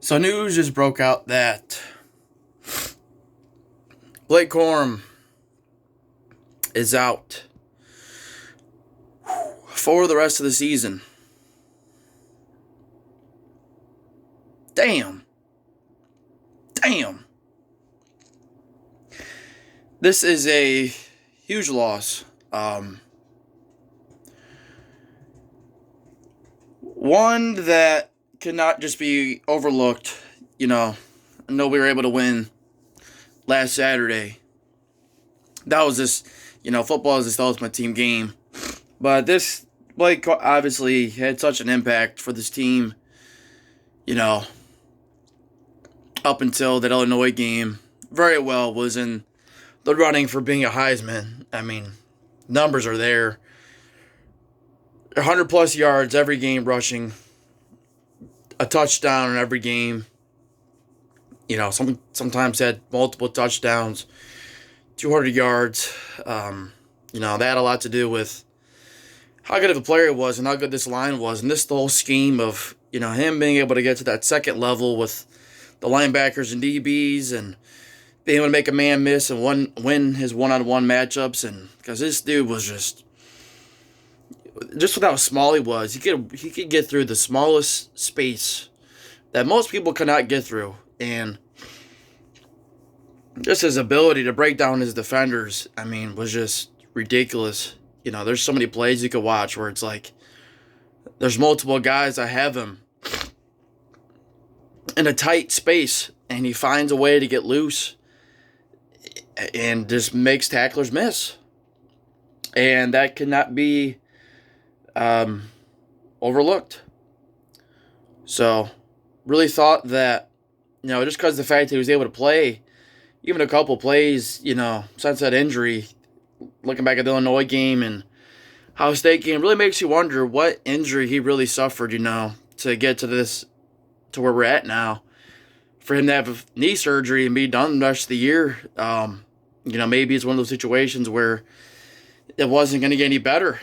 So news just broke out that Corum is out for the rest of the season. Damn. Damn. This is a huge loss. One that cannot just be overlooked. I know we were able to win last Saturday. That was just, football is just the ultimate team game. But this, Blake obviously had such an impact for this team, you know, up until that Illinois game. Very well was in the running for being a Heisman. I mean, numbers are there. 100 plus yards every game rushing, a touchdown in every game. Sometimes had multiple touchdowns, 200 yards. That had a lot to do with how good of a player he was and how good this line was. And this the whole scheme of, him being able to get to that second level with the linebackers and DBs and being able to make a man miss and win his one-on-one matchups. And because this dude was just with how small he was, he could get through the smallest space that most people could not get through. And just his ability to break down his defenders, was just ridiculous. There's so many plays you could watch where it's like there's multiple guys that have him in a tight space, and he finds a way to get loose and just makes tacklers miss. And that cannot be overlooked. So, really thought that, just because of the fact that he was able to play even a couple plays, since that injury, looking back at the Illinois game and Ohio State game, really makes you wonder what injury he really suffered, to get to where we're at now. For him to have knee surgery and be done the rest of the year, maybe it's one of those situations where it wasn't going to get any better.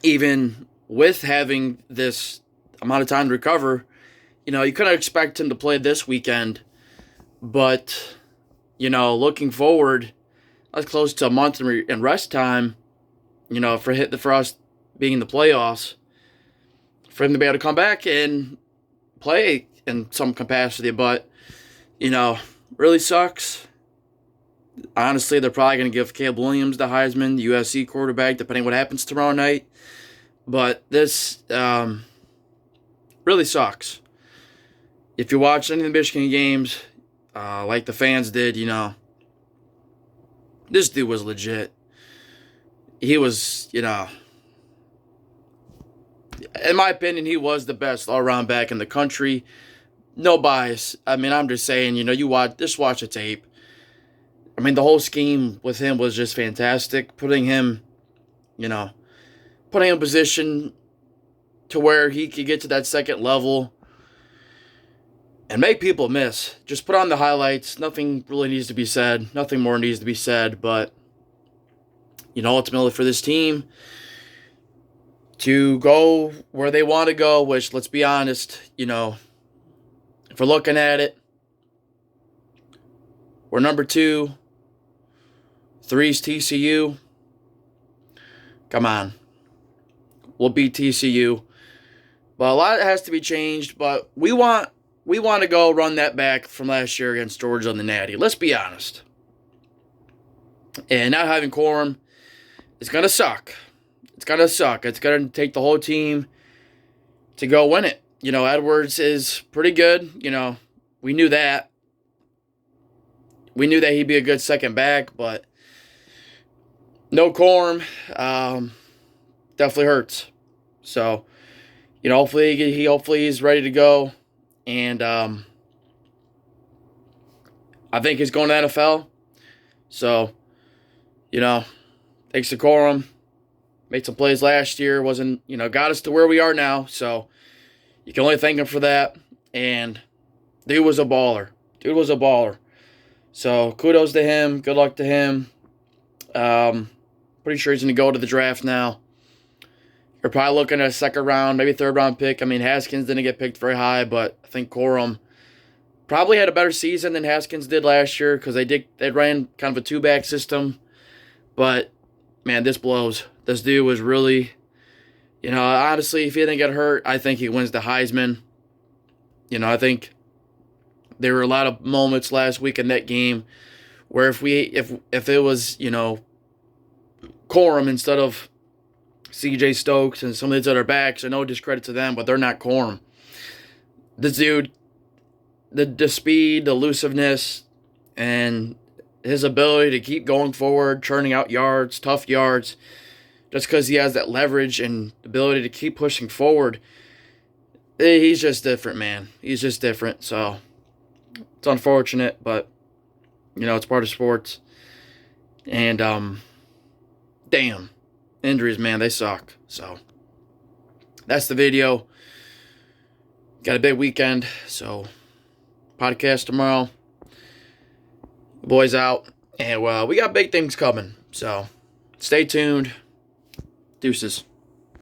Even with having this amount of time to recover, you couldn't expect him to play this weekend. But, looking forward, that's close to a month in rest time, for us being in the playoffs, for him to be able to come back and play in some capacity. But, really sucks. Honestly, they're probably going to give Caleb Williams the Heisman, the USC quarterback, depending on what happens tomorrow night. But this really sucks. If you watch any of the Michigan games, like the fans did, this dude was legit. He was, in my opinion, he was the best all-around back in the country. No bias. I'm just saying, watch the tape. The whole scheme with him was just fantastic. Putting him in position to where he could get to that second level and make people miss. Just put on the highlights. Nothing really needs to be said. Nothing more needs to be said. But, ultimately for this team to go where they want to go, which, let's be honest, if we're looking at it, we're number 2. 3's TCU. Come on. We'll beat TCU. But a lot has to be changed. But we want to go run that back from last year against Georgia on the Natty. Let's be honest. And not having Corum is going to suck. It's going to suck. It's going to take the whole team to go win it. Edwards is pretty good. We knew that. We knew that he'd be a good second back, but no Corum definitely hurts. So, hopefully he's ready to go. And I think he's going to the NFL. So, thanks to Corum. Made some plays last year. Got us to where we are now. So, you can only thank him for that. And dude was a baller. So, kudos to him. Good luck to him. Pretty sure he's going to go to the draft now. You're probably looking at a second round, maybe third round pick. I mean, Haskins didn't get picked very high, but I think Corum probably had a better season than Haskins did last year because they ran kind of a two-back system. But man, this blows. This dude was really, honestly, if he didn't get hurt, I think he wins the Heisman. I think there were a lot of moments last week in that game where if it was, Corum instead of CJ Stokes and some of these other backs, no discredit to them, but they're not Corum. This dude, the speed, the elusiveness, and his ability to keep going forward, churning out yards, tough yards, just because he has that leverage and ability to keep pushing forward. He's just different, man. He's just different. So it's unfortunate, but it's part of sports. And damn, injuries, man, they suck. So that's the video. Got a big weekend, so podcast tomorrow. The boys out, and we got big things coming. So stay tuned. Deuces.